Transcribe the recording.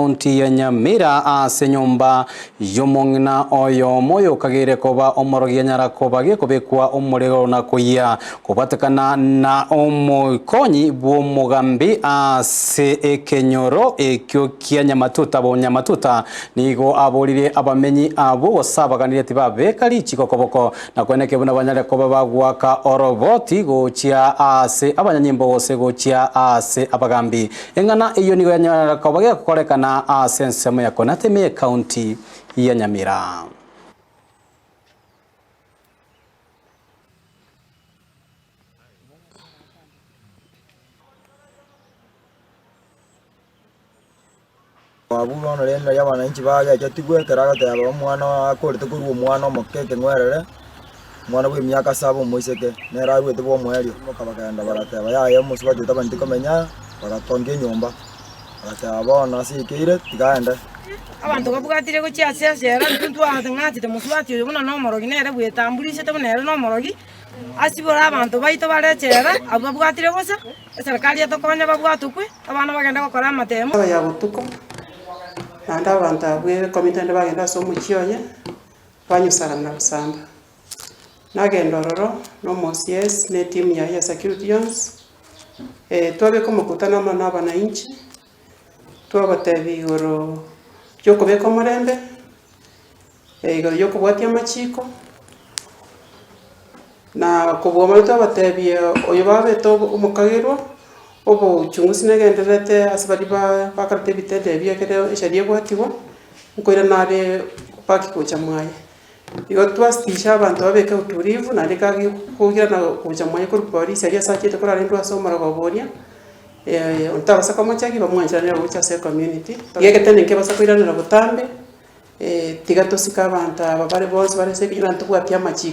county ya Nyamira ase nyomba y'omong'ina oyo moyo kagire koba omorogia nyara koba gekobekwa omorego na kuya kubatakana na omokonyi bw'omugambi ase ekenyoro ekyo kia Nyamatuta Nyamatuta nigo aborire abamenyi abo gosabaganire ati babeka lichiko koboko na kweneke buna banyare koba bagwaka oroboti gochia ase abanyanyimbo gose gochia ase abagambi engana iyo nigo yanyara koba gekorekana ase nsemo ya Konateme county ya Nyamira. Wabuno nalenda ya wananchi baga chatigwe karaga taba mwana akorete kuri mwana mokeke ngwerere mwana bwe myaka 7 moiseke nera bwe tebo mweli mukabaganda barateba ya musuba jota ndiko menya baratonge nyomba barataba na sikire tiganda abantu babwatire ko cyasera ntuntu ngati te musuba tyo buna no morogi nere bwe tambulishe te nere no morogi asibora abantu baito barecera abo babwatire kosa serikali yatokonya babwatukwe abana bagenda gukora amatemo ya butuko nanda abantu abwe komitende bagenda so mukioye banyusara na busamba nagendororo no mosies ne team ya security yons twabe ko mukutana na abananchi twabatebi goro yoko beko morembe goro yoko bwatia machiko na kuboma twabatebi oyo babe to umukagirwa obo chungusi negenderete asabari bakarate bitende byakere eshariye bwatiwa nkoira nare paki kucha mwaye igo twastisha abantu babeke uturivu na reka kugira na kucha mwaye kuri polisi ari asakite kora rendo asomara baboria ontabasa kwa machaki bamwanjira ne bucha se community yegete nke basa kuira na butambe tigato sika abantu abare bose bare se kugira ntubwatia machiko